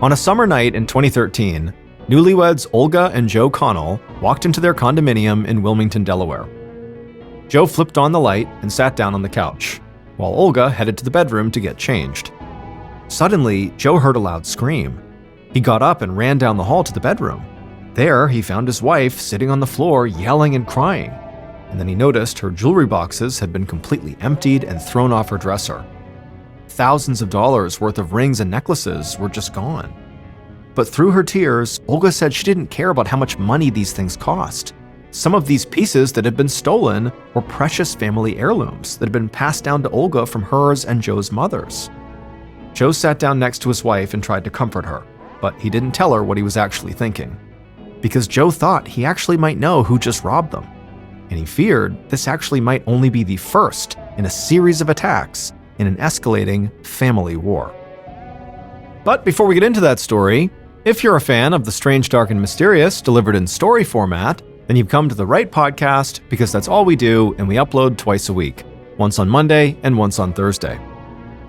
On a summer night in 2013, newlyweds Olga and Joe Connell walked into their condominium in Wilmington, Delaware. Joe flipped on the light and sat down on the couch, while Olga headed to the bedroom to get changed. Suddenly, Joe heard a loud scream. He got up and ran down the hall to the bedroom. There, he found his wife sitting on the floor yelling and crying, and then he noticed her jewelry boxes had been completely emptied and thrown off her dresser. Thousands of dollars worth of rings and necklaces were just gone. But through her tears, Olga said she didn't care about how much money these things cost. Some of these pieces that had been stolen were precious family heirlooms that had been passed down to Olga from hers and Joe's mothers. Joe sat down next to his wife and tried to comfort her, but he didn't tell her what he was actually thinking, because Joe thought he actually might know who just robbed them, and he feared this actually might only be the first in a series of attacks in an escalating family war. But before we get into that story, if you're a fan of the strange, dark, and mysterious delivered in story format, then you've come to the right podcast, because that's all we do, and we upload twice a week, once on Monday and once on Thursday.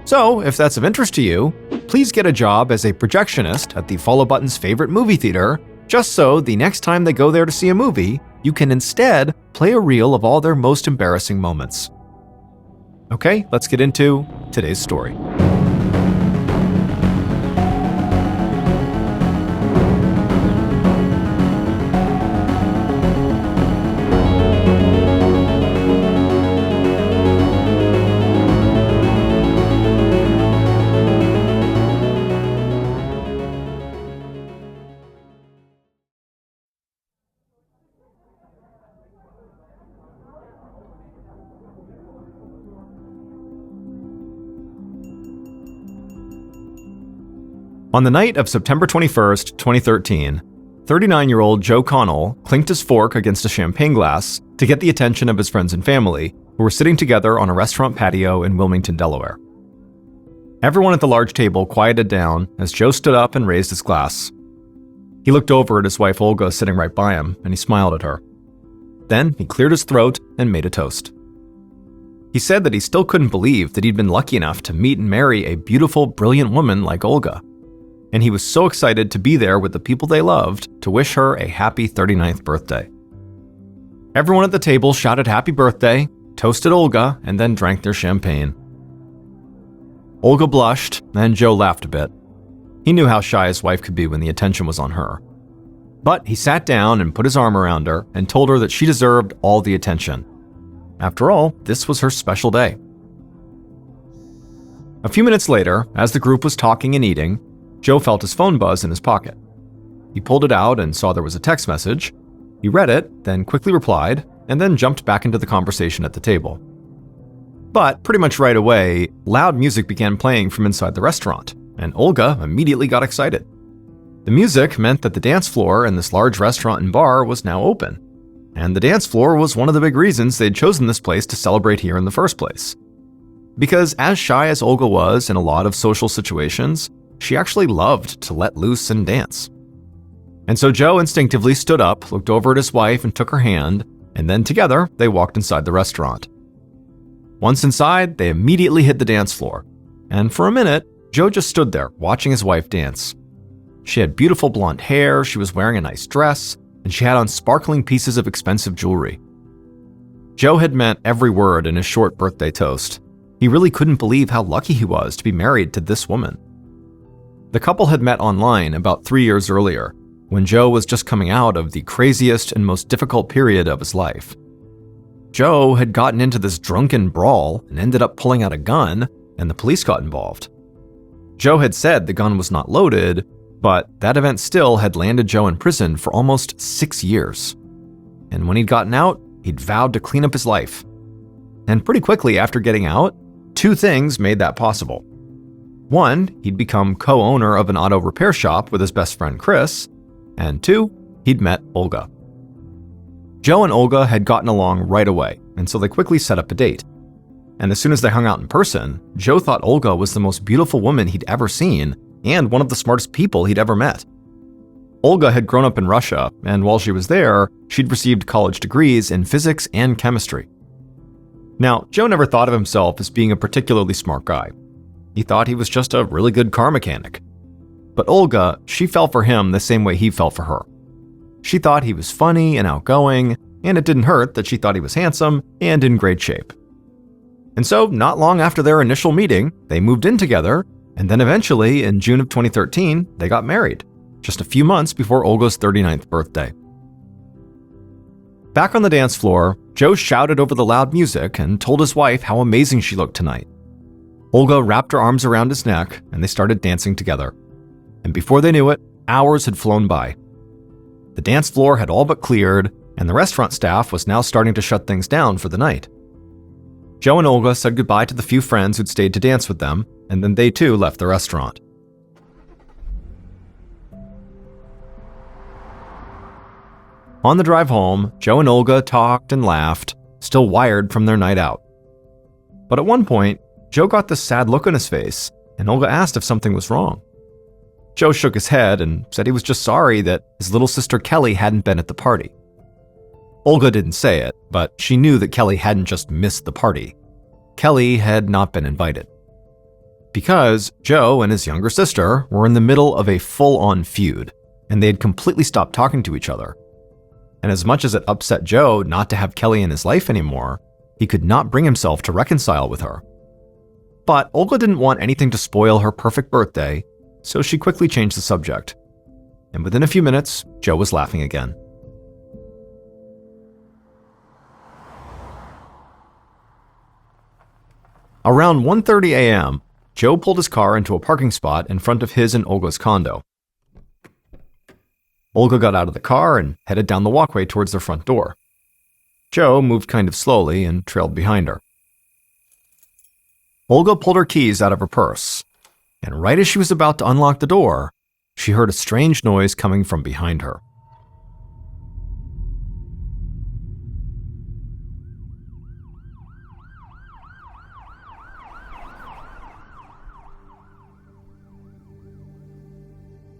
So, if that's of interest to you, please get a job as a projectionist at the Follow Button's favorite movie theater, just so the next time they go there to see a movie, you can instead play a reel of all their most embarrassing moments. Okay, let's get into today's story. On the night of September 21st, 2013, 39-year-old Joe Connell clinked his fork against a champagne glass to get the attention of his friends and family, who were sitting together on a restaurant patio in Wilmington, Delaware. Everyone at the large table quieted down as Joe stood up and raised his glass. He looked over at his wife Olga sitting right by him, and he smiled at her. Then he cleared his throat and made a toast. He said that he still couldn't believe that he'd been lucky enough to meet and marry a beautiful, brilliant woman like Olga, and he was so excited to be there with the people they loved to wish her a happy 39th birthday. Everyone at the table shouted happy birthday, toasted Olga, and then drank their champagne. Olga blushed, and Joe laughed a bit. He knew how shy his wife could be when the attention was on her. But he sat down and put his arm around her and told her that she deserved all the attention. After all, this was her special day. A few minutes later, as the group was talking and eating, Joe felt his phone buzz in his pocket. He pulled it out and saw there was a text message. He read it, then quickly replied, and then jumped back into the conversation at the table. But pretty much right away, loud music began playing from inside the restaurant, and Olga immediately got excited. The music meant that the dance floor in this large restaurant and bar was now open, and the dance floor was one of the big reasons they'd chosen this place to celebrate here in the first place. Because as shy as Olga was in a lot of social situations, she actually loved to let loose and dance. And so Joe instinctively stood up, looked over at his wife and took her hand, and then together they walked inside the restaurant. Once inside, they immediately hit the dance floor, and for a minute, Joe just stood there watching his wife dance. She had beautiful blonde hair, she was wearing a nice dress, and she had on sparkling pieces of expensive jewelry. Joe had meant every word in his short birthday toast. He really couldn't believe how lucky he was to be married to this woman. The couple had met online about 3 years earlier, when Joe was just coming out of the craziest and most difficult period of his life. Joe had gotten into this drunken brawl and ended up pulling out a gun, and the police got involved. Joe had said the gun was not loaded, but that event still had landed Joe in prison for almost 6 years. And when he'd gotten out, he'd vowed to clean up his life. And pretty quickly after getting out, 2 things made that possible. 1, he'd become co-owner of an auto repair shop with his best friend Chris, and 2, he'd met Olga. Joe and Olga had gotten along right away, and so they quickly set up a date. And as soon as they hung out in person, Joe thought Olga was the most beautiful woman he'd ever seen, and one of the smartest people he'd ever met. Olga had grown up in Russia, and while she was there, she'd received college degrees in physics and chemistry. Now, Joe never thought of himself as being a particularly smart guy. He thought he was just a really good car mechanic. But Olga, she fell for him the same way he fell for her. She thought he was funny and outgoing, and it didn't hurt that she thought he was handsome and in great shape. And so, not long after their initial meeting, they moved in together, and then eventually, in June of 2013, they got married, just a few months before Olga's 39th birthday. Back on the dance floor, Joe shouted over the loud music and told his wife how amazing she looked tonight. Olga wrapped her arms around his neck, and they started dancing together. And before they knew it, hours had flown by. The dance floor had all but cleared, and the restaurant staff was now starting to shut things down for the night. Joe and Olga said goodbye to the few friends who'd stayed to dance with them, and then they too left the restaurant. On the drive home, Joe and Olga talked and laughed, still wired from their night out. But at one point, Joe got this sad look on his face, and Olga asked if something was wrong. Joe shook his head and said he was just sorry that his little sister Kelly hadn't been at the party. Olga didn't say it, but she knew that Kelly hadn't just missed the party. Kelly had not been invited. Because Joe and his younger sister were in the middle of a full-on feud, and they had completely stopped talking to each other. And as much as it upset Joe not to have Kelly in his life anymore, he could not bring himself to reconcile with her. But Olga didn't want anything to spoil her perfect birthday, so she quickly changed the subject. And within a few minutes, Joe was laughing again. Around 1:30 a.m., Joe pulled his car into a parking spot in front of his and Olga's condo. Olga got out of the car and headed down the walkway towards their front door. Joe moved kind of slowly and trailed behind her. Olga pulled her keys out of her purse, and right as she was about to unlock the door, she heard a strange noise coming from behind her.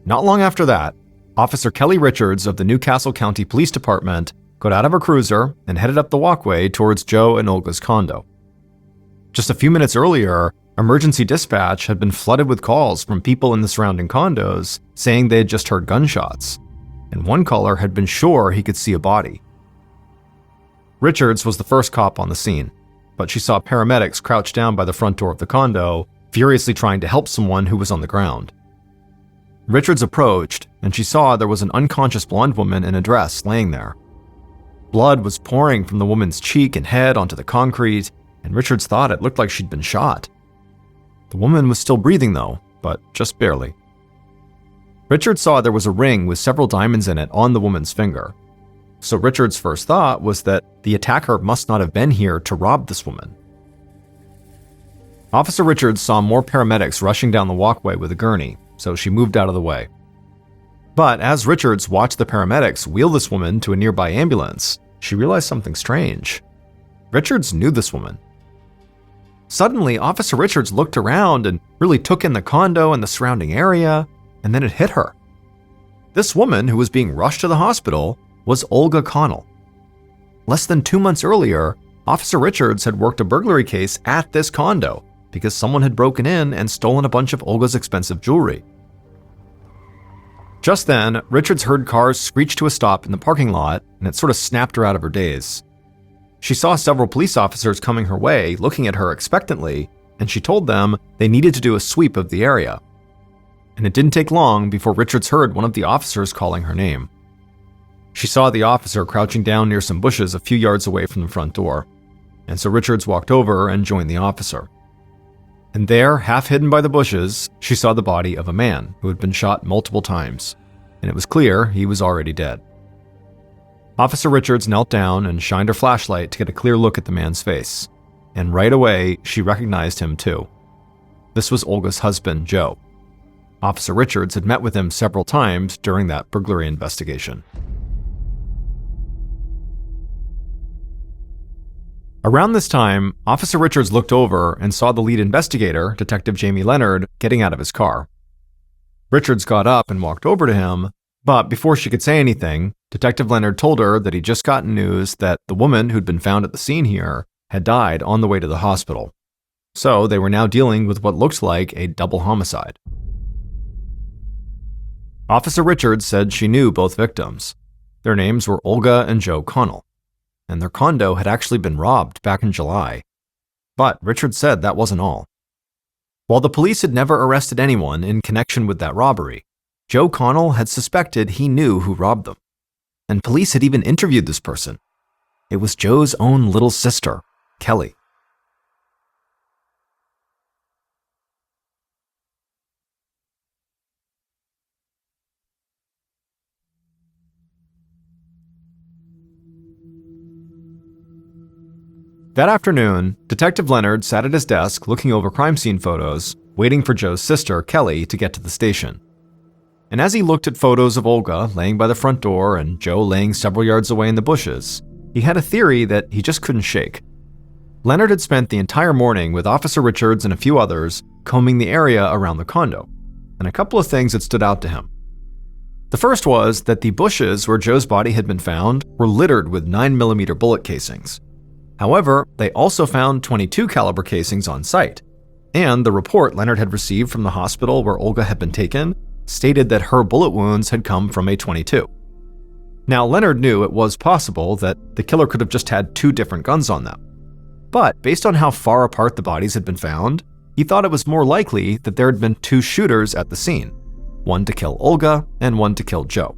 Not long after that, Officer Kelly Richards of the Newcastle County Police Department got out of her cruiser and headed up the walkway towards Joe and Olga's condo. Just a few minutes earlier, emergency dispatch had been flooded with calls from people in the surrounding condos saying they had just heard gunshots, and one caller had been sure he could see a body. Richards was the first cop on the scene, but she saw paramedics crouched down by the front door of the condo, furiously trying to help someone who was on the ground. Richards approached, and she saw there was an unconscious blonde woman in a dress laying there. Blood was pouring from the woman's cheek and head onto the concrete, and Richards thought it looked like she'd been shot. The woman was still breathing though, but just barely. Richards saw there was a ring with several diamonds in it on the woman's finger. So Richards' first thought was that the attacker must not have been here to rob this woman. Officer Richards saw more paramedics rushing down the walkway with a gurney, so she moved out of the way. But as Richards watched the paramedics wheel this woman to a nearby ambulance, she realized something strange. Richards knew this woman. Suddenly, Officer Richards looked around and really took in the condo and the surrounding area, and then it hit her. This woman, who was being rushed to the hospital, was Olga Connell. Less than 2 months earlier, Officer Richards had worked a burglary case at this condo because someone had broken in and stolen a bunch of Olga's expensive jewelry. Just then, Richards heard cars screech to a stop in the parking lot, and it sort of snapped her out of her daze. She saw several police officers coming her way, looking at her expectantly, and she told them they needed to do a sweep of the area. And it didn't take long before Richards heard one of the officers calling her name. She saw the officer crouching down near some bushes a few yards away from the front door, and so Richards walked over and joined the officer. And there, half hidden by the bushes, she saw the body of a man who had been shot multiple times, and it was clear he was already dead. Officer Richards knelt down and shined her flashlight to get a clear look at the man's face, and right away, she recognized him too. This was Olga's husband, Joe. Officer Richards had met with him several times during that burglary investigation. Around this time, Officer Richards looked over and saw the lead investigator, Detective Jamie Leonard, getting out of his car. Richards got up and walked over to him, but before she could say anything, Detective Leonard told her that he'd just gotten news that the woman who'd been found at the scene here had died on the way to the hospital. So they were now dealing with what looked like a double homicide. Officer Richards said she knew both victims. Their names were Olga and Joe Connell, and their condo had actually been robbed back in July. But Richards said that wasn't all. While the police had never arrested anyone in connection with that robbery, Joe Connell had suspected he knew who robbed them. And police had even interviewed this person. It was Joe's own little sister, Kelly. That afternoon, Detective Leonard sat at his desk looking over crime scene photos, waiting for Joe's sister, Kelly, to get to the station. And as he looked at photos of Olga laying by the front door and Joe laying several yards away in the bushes, he had a theory that he just couldn't shake. Leonard had spent the entire morning with Officer Richards and a few others combing the area around the condo, and a couple of things had stood out to him. The first was that the bushes where Joe's body had been found were littered with 9mm bullet casings. However, they also found .22 caliber casings on site, and the report Leonard had received from the hospital where Olga had been taken stated that her bullet wounds had come from a .22. Now, Leonard knew it was possible that the killer could have just had two different guns on them. But based on how far apart the bodies had been found, he thought it was more likely that there had been two shooters at the scene, one to kill Olga and one to kill Joe.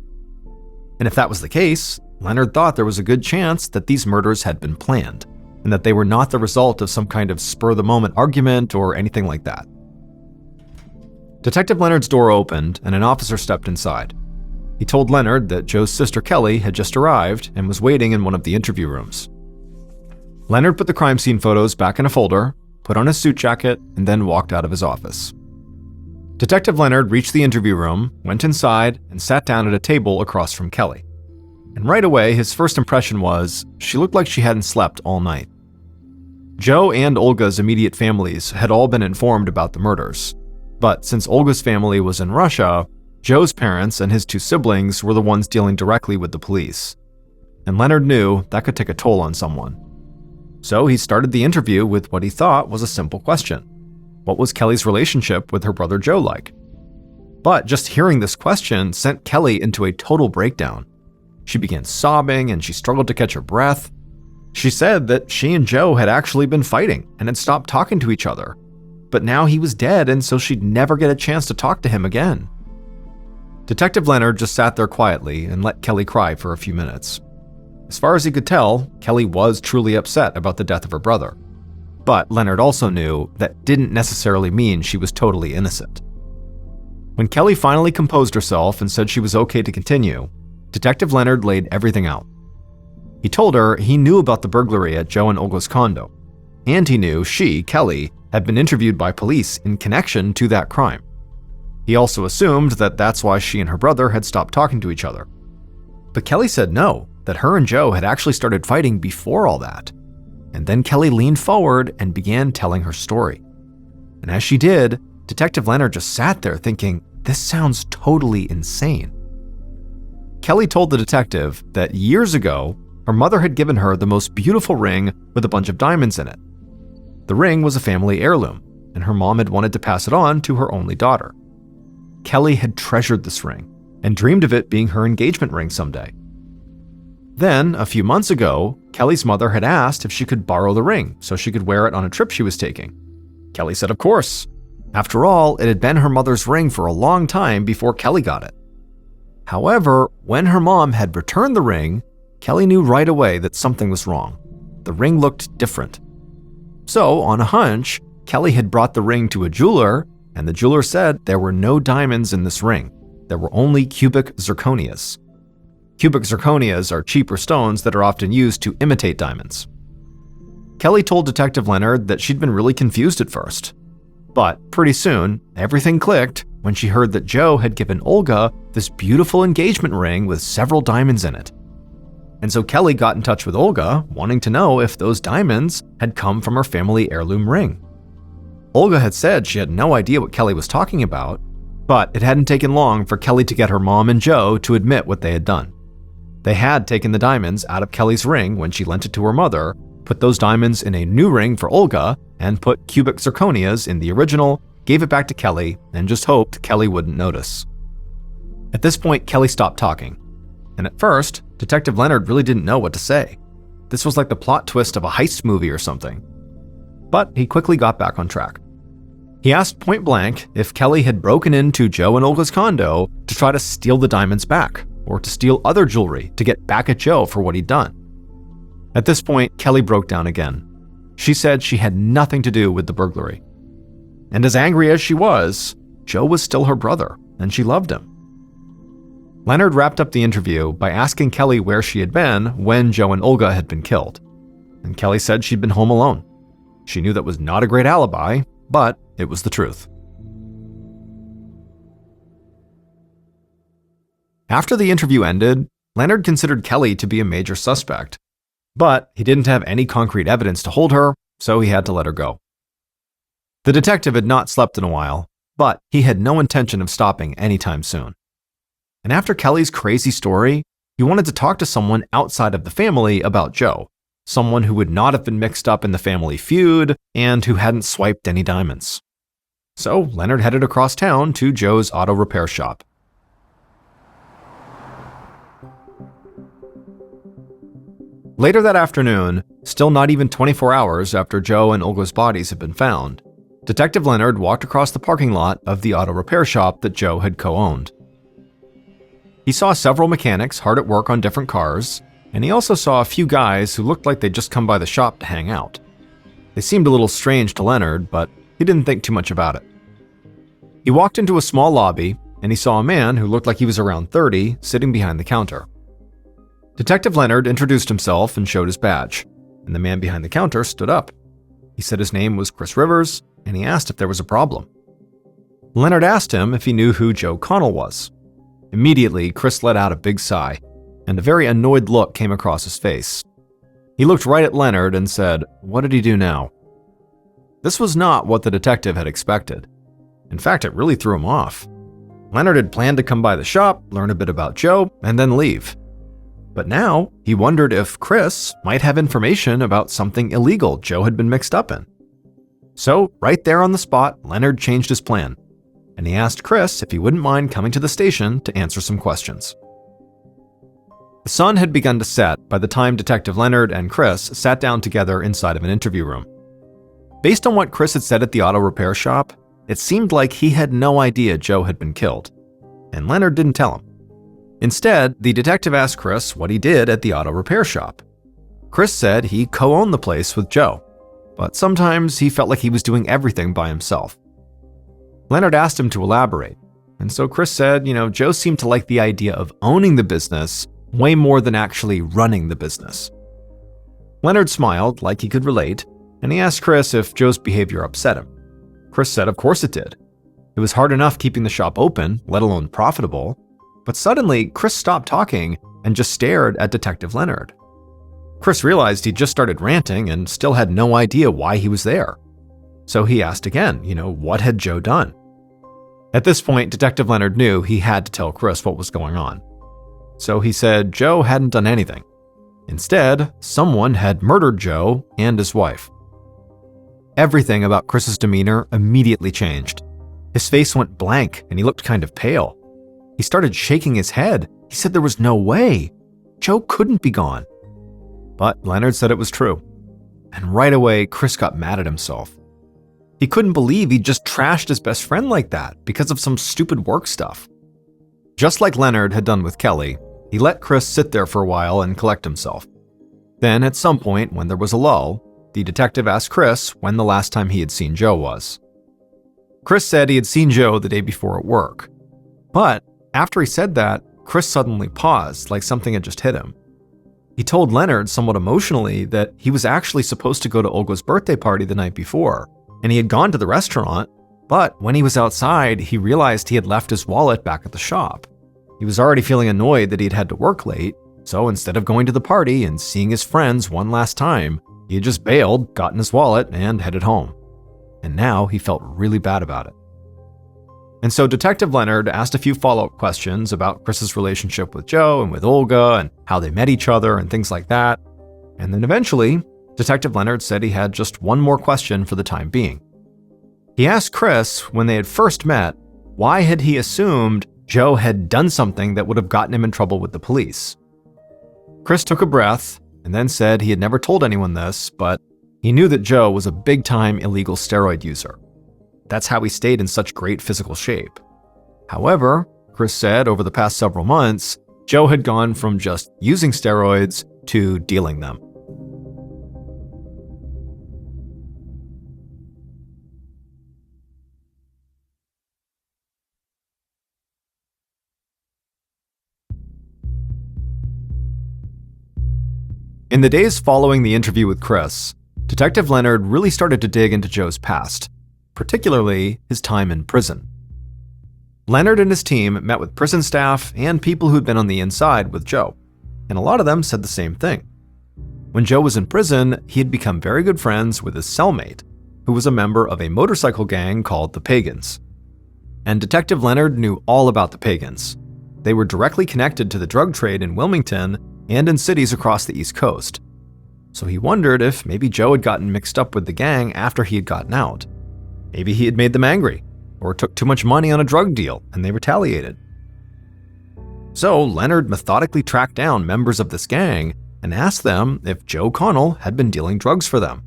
And if that was the case, Leonard thought there was a good chance that these murders had been planned, and that they were not the result of some kind of spur-of-the-moment argument or anything like that. Detective Leonard's door opened and an officer stepped inside. He told Leonard that Joe's sister Kelly had just arrived and was waiting in one of the interview rooms. Leonard put the crime scene photos back in a folder, put on his suit jacket, and then walked out of his office. Detective Leonard reached the interview room, went inside, and sat down at a table across from Kelly. And right away, his first impression was she looked like she hadn't slept all night. Joe and Olga's immediate families had all been informed about the murders, but since Olga's family was in Russia, Joe's parents and his two siblings were the ones dealing directly with the police. And Leonard knew that could take a toll on someone. So he started the interview with what he thought was a simple question. What was Kelly's relationship with her brother Joe like? But just hearing this question sent Kelly into a total breakdown. She began sobbing and she struggled to catch her breath. She said that she and Joe had actually been fighting and had stopped talking to each other. But now he was dead, and so she'd never get a chance to talk to him again. Detective Leonard just sat there quietly and let Kelly cry for a few minutes. As far as he could tell, Kelly was truly upset about the death of her brother. But Leonard also knew that didn't necessarily mean she was totally innocent. When Kelly finally composed herself and said she was okay to continue, Detective Leonard laid everything out. He told her he knew about the burglary at Joe and Olga's condo, and he knew she, Kelly, had been interviewed by police in connection to that crime. He also assumed that that's why she and her brother had stopped talking to each other. But Kelly said no, that her and Joe had actually started fighting before all that. And then Kelly leaned forward and began telling her story. And as she did, Detective Leonard just sat there thinking, this sounds totally insane. Kelly told the detective that years ago, her mother had given her the most beautiful ring with a bunch of diamonds in it. The ring was a family heirloom, and her mom had wanted to pass it on to her only daughter. Kelly had treasured this ring and dreamed of it being her engagement ring someday. Then, a few months ago, Kelly's mother had asked if she could borrow the ring so she could wear it on a trip she was taking. Kelly said of course. After all, it had been her mother's ring for a long time before Kelly got it. However, when her mom had returned the ring, Kelly knew right away that something was wrong. The ring looked different. So, on a hunch, Kelly had brought the ring to a jeweler, and the jeweler said there were no diamonds in this ring. There were only cubic zirconias. Cubic zirconias are cheaper stones that are often used to imitate diamonds. Kelly told Detective Leonard that she'd been really confused at first. But pretty soon, everything clicked when she heard that Joe had given Olga this beautiful engagement ring with several diamonds in it. And so Kelly got in touch with Olga, wanting to know if those diamonds had come from her family heirloom ring. Olga had said she had no idea what Kelly was talking about, but it hadn't taken long for Kelly to get her mom and Joe to admit what they had done. They had taken the diamonds out of Kelly's ring when she lent it to her mother, put those diamonds in a new ring for Olga, and put cubic zirconias in the original, gave it back to Kelly, and just hoped Kelly wouldn't notice. At this point, Kelly stopped talking. And at first, Detective Leonard really didn't know what to say. This was like the plot twist of a heist movie or something. But he quickly got back on track. He asked point blank if Kelly had broken into Joe and Olga's condo to try to steal the diamonds back, or to steal other jewelry to get back at Joe for what he'd done. At this point, Kelly broke down again. She said she had nothing to do with the burglary. And as angry as she was, Joe was still her brother, and she loved him. Leonard wrapped up the interview by asking Kelly where she had been when Joe and Olga had been killed. And Kelly said she'd been home alone. She knew that was not a great alibi, but it was the truth. After the interview ended, Leonard considered Kelly to be a major suspect. But he didn't have any concrete evidence to hold her, so he had to let her go. The detective had not slept in a while, but he had no intention of stopping anytime soon. And after Kelly's crazy story, he wanted to talk to someone outside of the family about Joe, someone who would not have been mixed up in the family feud and who hadn't swiped any diamonds. So Leonard headed across town to Joe's auto repair shop. Later that afternoon, still not even 24 hours after Joe and Olga's bodies had been found, Detective Leonard walked across the parking lot of the auto repair shop that Joe had co-owned. He saw several mechanics hard at work on different cars, and he also saw a few guys who looked like they'd just come by the shop to hang out. They seemed a little strange to Leonard, but he didn't think too much about it. He walked into a small lobby, and he saw a man who looked like he was around 30 sitting behind the counter. Detective Leonard introduced himself and showed his badge, and the man behind the counter stood up. He said his name was Chris Rivers, and he asked if there was a problem. Leonard asked him if he knew who Joe Connell was. Immediately, Chris let out a big sigh, and a very annoyed look came across his face. He looked right at Leonard and said, "What did he do now?" This was not what the detective had expected. In fact, it really threw him off. Leonard had planned to come by the shop, learn a bit about Joe, and then leave. But now, he wondered if Chris might have information about something illegal Joe had been mixed up in. So, right there on the spot, Leonard changed his plan, and he asked Chris if he wouldn't mind coming to the station to answer some questions. The sun had begun to set by the time Detective Leonard and Chris sat down together inside of an interview room. Based on what Chris had said at the auto repair shop, it seemed like he had no idea Joe had been killed, and Leonard didn't tell him. Instead, the detective asked Chris what he did at the auto repair shop. Chris said he co-owned the place with Joe, but sometimes he felt like he was doing everything by himself. Leonard asked him to elaborate, and so Chris said, Joe seemed to like the idea of owning the business way more than actually running the business. Leonard smiled like he could relate, and he asked Chris if Joe's behavior upset him. Chris said of course it did. It was hard enough keeping the shop open, let alone profitable. But suddenly, Chris stopped talking and just stared at Detective Leonard. Chris realized he'd just started ranting and still had no idea why he was there. So he asked again, what had Joe done? At this point, Detective Leonard knew he had to tell Chris what was going on. So he said Joe hadn't done anything. Instead, someone had murdered Joe and his wife. Everything about Chris's demeanor immediately changed. His face went blank and he looked kind of pale. He started shaking his head. He said there was no way. Joe couldn't be gone. But Leonard said it was true. And right away, Chris got mad at himself. He couldn't believe he'd just trashed his best friend like that because of some stupid work stuff. Just like Leonard had done with Kelly, he let Chris sit there for a while and collect himself. Then, at some point, when there was a lull, the detective asked Chris when the last time he had seen Joe was. Chris said he had seen Joe the day before at work. But after he said that, Chris suddenly paused like something had just hit him. He told Leonard somewhat emotionally that he was actually supposed to go to Olga's birthday party the night before, and he had gone to the restaurant, but when he was outside, he realized he had left his wallet back at the shop. He was already feeling annoyed that he'd had to work late, so instead of going to the party and seeing his friends one last time, he had just bailed, gotten his wallet, and headed home. And now he felt really bad about it. And so Detective Leonard asked a few follow-up questions about Chris's relationship with Joe and with Olga and how they met each other and things like that. And then eventually, Detective Leonard said he had just one more question for the time being. He asked Chris, when they had first met, why had he assumed Joe had done something that would have gotten him in trouble with the police. Chris took a breath and then said he had never told anyone this, but he knew that Joe was a big-time illegal steroid user. That's how he stayed in such great physical shape. However, Chris said over the past several months, Joe had gone from just using steroids to dealing them. In the days following the interview with Chris, Detective Leonard really started to dig into Joe's past, particularly his time in prison. Leonard and his team met with prison staff and people who'd been on the inside with Joe, and a lot of them said the same thing. When Joe was in prison, he had become very good friends with his cellmate, who was a member of a motorcycle gang called the Pagans. And Detective Leonard knew all about the Pagans. They were directly connected to the drug trade in Wilmington and in cities across the East Coast. So he wondered if maybe Joe had gotten mixed up with the gang after he had gotten out. Maybe he had made them angry, or took too much money on a drug deal and they retaliated. So Leonard methodically tracked down members of this gang and asked them if Joe Connell had been dealing drugs for them.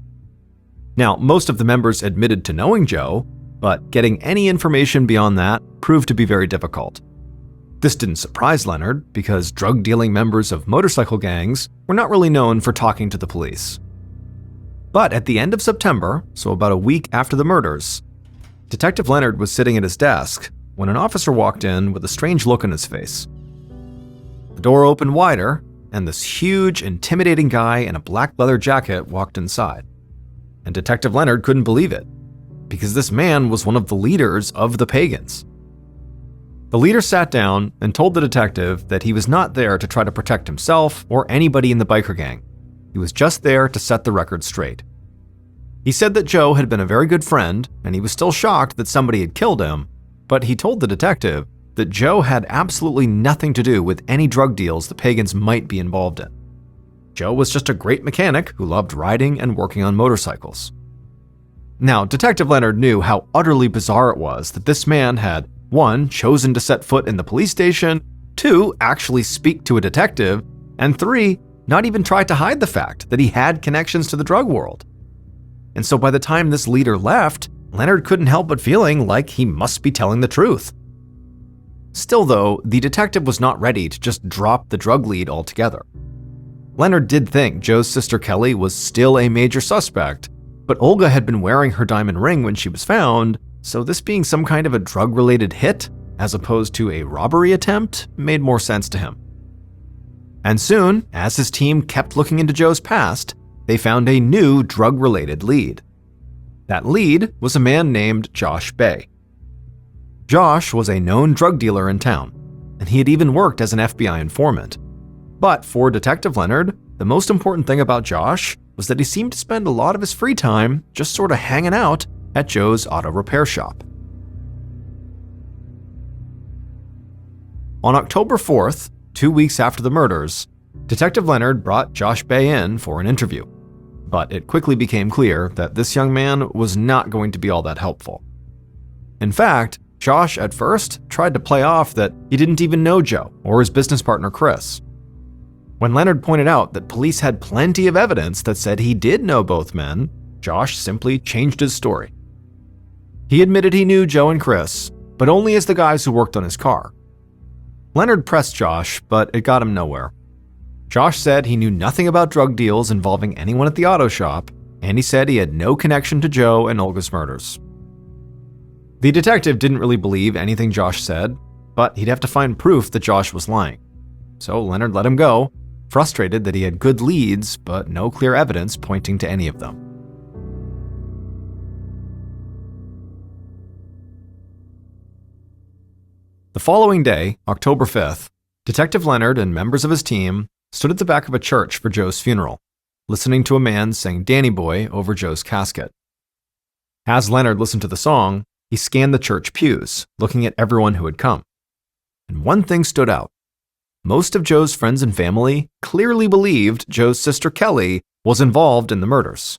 Now, most of the members admitted to knowing Joe, but getting any information beyond that proved to be very difficult. This didn't surprise Leonard because drug-dealing members of motorcycle gangs were not really known for talking to the police. But at the end of September, so about a week after the murders, Detective Leonard was sitting at his desk when an officer walked in with a strange look on his face. The door opened wider, and this huge, intimidating guy in a black leather jacket walked inside. And Detective Leonard couldn't believe it, because this man was one of the leaders of the Pagans. The leader sat down and told the detective that he was not there to try to protect himself or anybody in the biker gang. He was just there to set the record straight. He said that Joe had been a very good friend, and he was still shocked that somebody had killed him, but he told the detective that Joe had absolutely nothing to do with any drug deals the Pagans might be involved in. Joe was just a great mechanic who loved riding and working on motorcycles. Now, Detective Leonard knew how utterly bizarre it was that this man had 1, chosen to set foot in the police station, 2, actually speak to a detective, and 3, not even try to hide the fact that he had connections to the drug world. And so by the time this leader left, Leonard couldn't help but feeling like he must be telling the truth. Still though, the detective was not ready to just drop the drug lead altogether. Leonard did think Joe's sister Kelly was still a major suspect, but Olga had been wearing her diamond ring when she was found, so this being some kind of a drug-related hit, as opposed to a robbery attempt, made more sense to him. And soon, as his team kept looking into Joe's past, they found a new drug-related lead. That lead was a man named Josh Bay. Josh was a known drug dealer in town, and he had even worked as an FBI informant. But for Detective Leonard, the most important thing about Josh was that he seemed to spend a lot of his free time just sort of hanging out at Joe's auto repair shop. On October 4th, 2 weeks after the murders, Detective Leonard brought Josh Bay in for an interview. But it quickly became clear that this young man was not going to be all that helpful. In fact, Josh at first tried to play off that he didn't even know Joe or his business partner Chris. When Leonard pointed out that police had plenty of evidence that said he did know both men, Josh simply changed his story. He admitted he knew Joe and Chris, but only as the guys who worked on his car. Leonard pressed Josh, but it got him nowhere. Josh said he knew nothing about drug deals involving anyone at the auto shop, and he said he had no connection to Joe and Olga's murders. The detective didn't really believe anything Josh said, but he'd have to find proof that Josh was lying. So Leonard let him go, frustrated that he had good leads, but no clear evidence pointing to any of them. The following day, October 5th, Detective Leonard and members of his team stood at the back of a church for Joe's funeral, listening to a man sing Danny Boy over Joe's casket. As Leonard listened to the song, he scanned the church pews, looking at everyone who had come. And one thing stood out. Most of Joe's friends and family clearly believed Joe's sister Kelly was involved in the murders.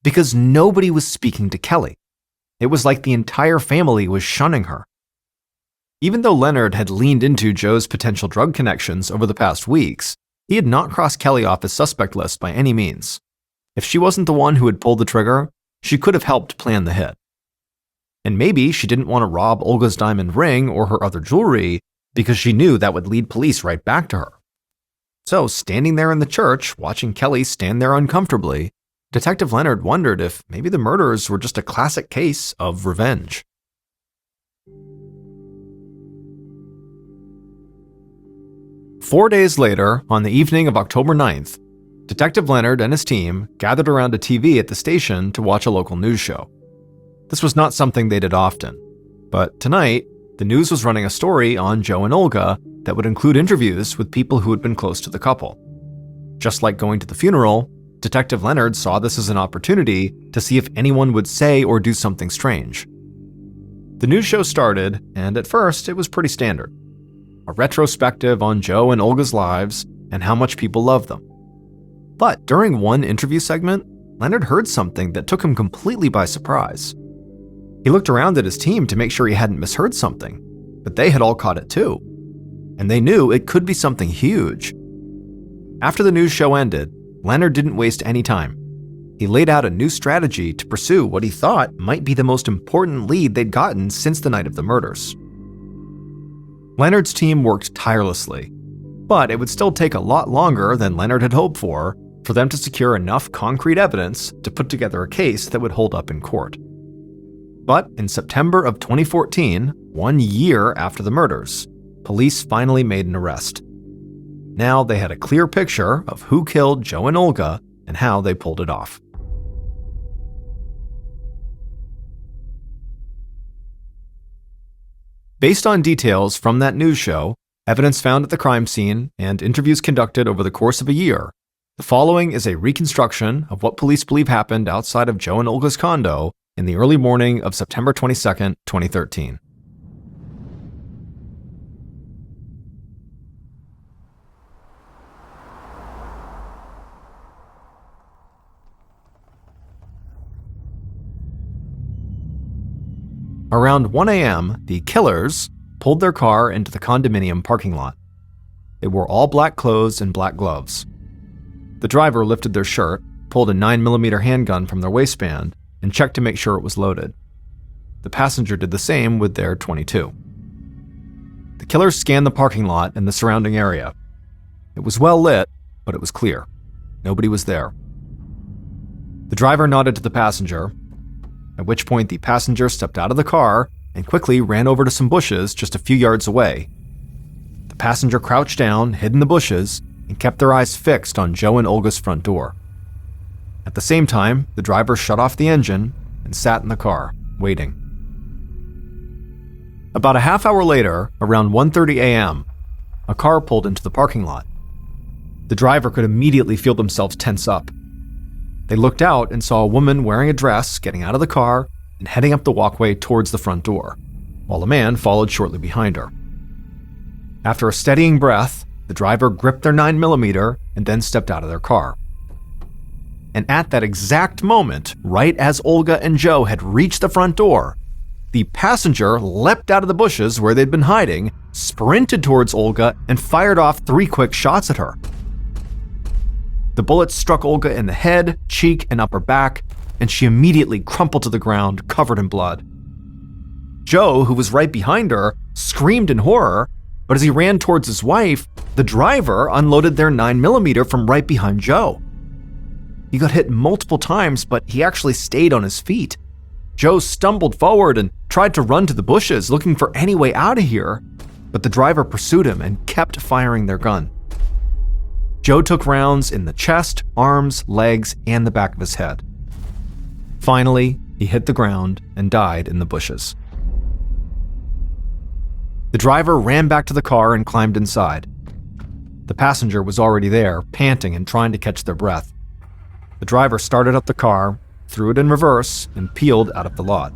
Because nobody was speaking to Kelly. It was like the entire family was shunning her. Even though Leonard had leaned into Joe's potential drug connections over the past weeks, he had not crossed Kelly off his suspect list by any means. If she wasn't the one who had pulled the trigger, she could have helped plan the hit. And maybe she didn't want to rob Olga's diamond ring or her other jewelry because she knew that would lead police right back to her. So, standing there in the church, watching Kelly stand there uncomfortably, Detective Leonard wondered if maybe the murders were just a classic case of revenge. Four days later, on the evening of October 9th, Detective Leonard and his team gathered around a TV at the station to watch a local news show. This was not something they did often, but tonight, the news was running a story on Joe and Olga that would include interviews with people who had been close to the couple. Just like going to the funeral, Detective Leonard saw this as an opportunity to see if anyone would say or do something strange. The news show started, and at first it was pretty standard. A retrospective on Joe and Olga's lives and how much people love them. But during one interview segment, Leonard heard something that took him completely by surprise. He looked around at his team to make sure he hadn't misheard something, but they had all caught it too. And they knew it could be something huge. After the news show ended, Leonard didn't waste any time. He laid out a new strategy to pursue what he thought might be the most important lead they'd gotten since the night of the murders. Leonard's team worked tirelessly, but it would still take a lot longer than Leonard had hoped for them to secure enough concrete evidence to put together a case that would hold up in court. But in September of 2014, 1 year after the murders, police finally made an arrest. Now they had a clear picture of who killed Joe and Olga and how they pulled it off. Based on details from that news show, evidence found at the crime scene, and interviews conducted over the course of a year, the following is a reconstruction of what police believe happened outside of Joe and Olga's condo in the early morning of September 22, 2013. Around 1 a.m., the killers pulled their car into the condominium parking lot. They wore all black clothes and black gloves. The driver lifted their shirt, pulled a 9mm handgun from their waistband, and checked to make sure it was loaded. The passenger did the same with their .22. The killers scanned the parking lot and the surrounding area. It was well lit, but it was clear. Nobody was there. The driver nodded to the passenger, at which point the passenger stepped out of the car and quickly ran over to some bushes just a few yards away. The passenger crouched down, hid in the bushes, and kept their eyes fixed on Joe and Olga's front door. At the same time, the driver shut off the engine and sat in the car, waiting. About a half hour later, around 1:30 a.m., a car pulled into the parking lot. The driver could immediately feel themselves tense up. They looked out and saw a woman wearing a dress getting out of the car and heading up the walkway towards the front door, while a man followed shortly behind her. After a steadying breath, the driver gripped their 9mm and then stepped out of their car. And at that exact moment, right as Olga and Joe had reached the front door, the passenger leapt out of the bushes where they'd been hiding, sprinted towards Olga, and fired off 3 quick shots at her. The bullets struck Olga in the head, cheek, and upper back, and she immediately crumpled to the ground, covered in blood. Joe, who was right behind her, screamed in horror, but as he ran towards his wife, the driver unloaded their 9mm from right behind Joe. He got hit multiple times, but he actually stayed on his feet. Joe stumbled forward and tried to run to the bushes, looking for any way out of here, but the driver pursued him and kept firing their gun. Joe took rounds in the chest, arms, legs, and the back of his head. Finally, he hit the ground and died in the bushes. The driver ran back to the car and climbed inside. The passenger was already there, panting and trying to catch their breath. The driver started up the car, threw it in reverse, and peeled out of the lot.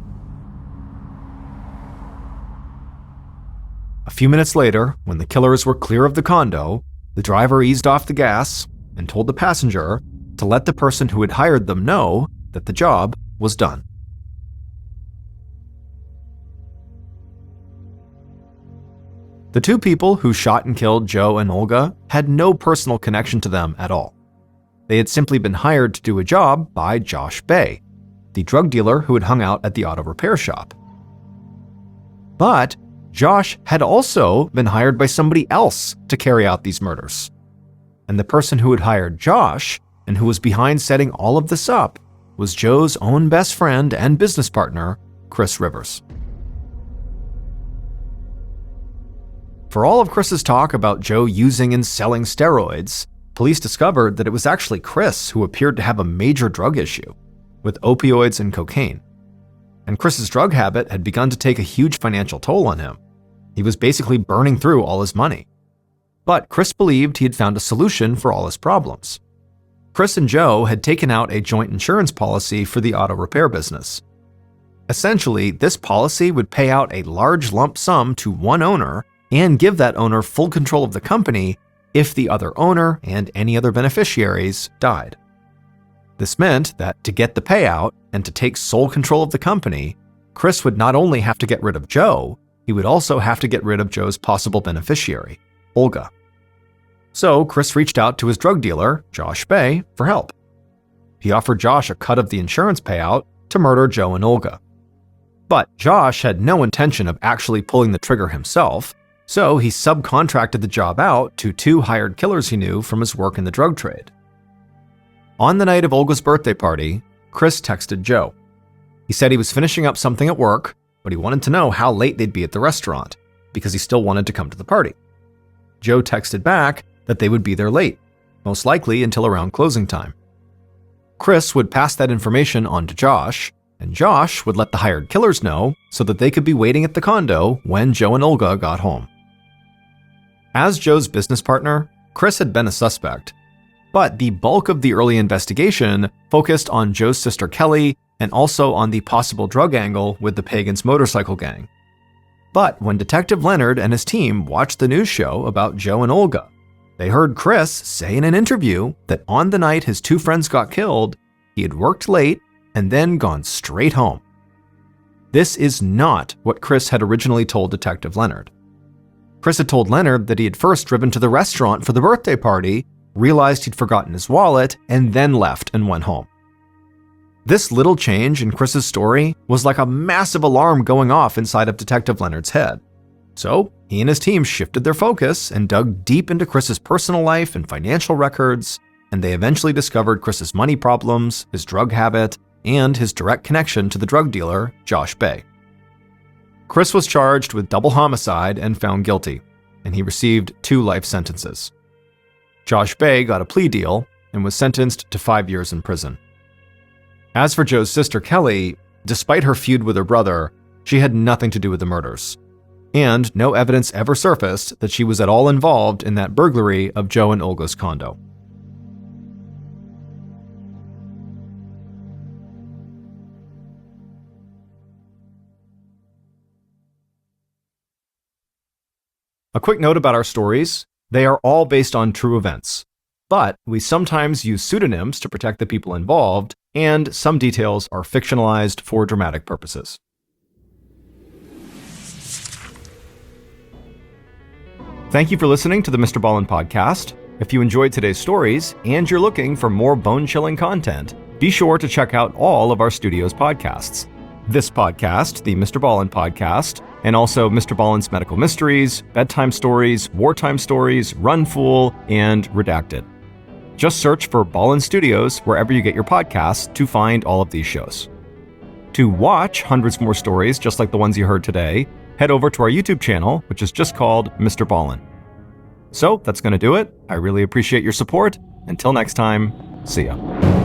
A few minutes later, when the killers were clear of the condo, the driver eased off the gas and told the passenger to let the person who had hired them know that the job was done. The two people who shot and killed Joe and Olga had no personal connection to them at all. They had simply been hired to do a job by Josh Bay, the drug dealer who had hung out at the auto repair shop. But Josh had also been hired by somebody else to carry out these murders. And the person who had hired Josh and who was behind setting all of this up was Joe's own best friend and business partner, Chris Rivers. For all of Chris's talk about Joe using and selling steroids, police discovered that it was actually Chris who appeared to have a major drug issue with opioids and cocaine. And Chris's drug habit had begun to take a huge financial toll on him. He was basically burning through all his money. But Chris believed he had found a solution for all his problems. Chris and Joe had taken out a joint insurance policy for the auto repair business. Essentially, this policy would pay out a large lump sum to one owner and give that owner full control of the company if the other owner and any other beneficiaries died. This meant that to get the payout and to take sole control of the company, Chris would not only have to get rid of Joe, he would also have to get rid of Joe's possible beneficiary, Olga. So Chris reached out to his drug dealer, Josh Bay, for help. He offered Josh a cut of the insurance payout to murder Joe and Olga. But Josh had no intention of actually pulling the trigger himself, so he subcontracted the job out to two hired killers he knew from his work in the drug trade. On the night of Olga's birthday party, Chris texted Joe. He said he was finishing up something at work, but he wanted to know how late they'd be at the restaurant, because he still wanted to come to the party. Joe texted back that they would be there late, most likely until around closing time. Chris would pass that information on to Josh, and Josh would let the hired killers know so that they could be waiting at the condo when Joe and Olga got home. As Joe's business partner, Chris had been a suspect, but the bulk of the early investigation focused on Joe's sister Kelly and also on the possible drug angle with the Pagans motorcycle gang. But when Detective Leonard and his team watched the news show about Joe and Olga, they heard Chris say in an interview that on the night his two friends got killed, he had worked late and then gone straight home. This is not what Chris had originally told Detective Leonard. Chris had told Leonard that he had first driven to the restaurant for the birthday party, realized he'd forgotten his wallet, and then left and went home. This little change in Chris's story was like a massive alarm going off inside of Detective Leonard's head. So he and his team shifted their focus and dug deep into Chris's personal life and financial records, and they eventually discovered Chris's money problems, his drug habit, and his direct connection to the drug dealer, Josh Bay. Chris was charged with double homicide and found guilty, and he received 2 life sentences. Josh Bay got a plea deal and was sentenced to 5 years in prison. As for Joe's sister Kelly, despite her feud with her brother, she had nothing to do with the murders, and no evidence ever surfaced that she was at all involved in that burglary of Joe and Olga's condo. A quick note about our stories: they are all based on true events, but we sometimes use pseudonyms to protect the people involved, and some details are fictionalized for dramatic purposes. Thank you for listening to the Mr. Ballen Podcast. If you enjoyed today's stories and you're looking for more bone-chilling content, be sure to check out all of our studio's podcasts. This podcast, the Mr. Ballen Podcast, and also Mr. Ballen's Medical Mysteries, Bedtime Stories, Wartime Stories, Run Fool, and Redacted. Just search for Ballen Studios wherever you get your podcasts to find all of these shows. To watch hundreds more stories just like the ones you heard today, head over to our YouTube channel, which is just called Mr. Ballen. So that's going to do it. I really appreciate your support. Until next time, see ya.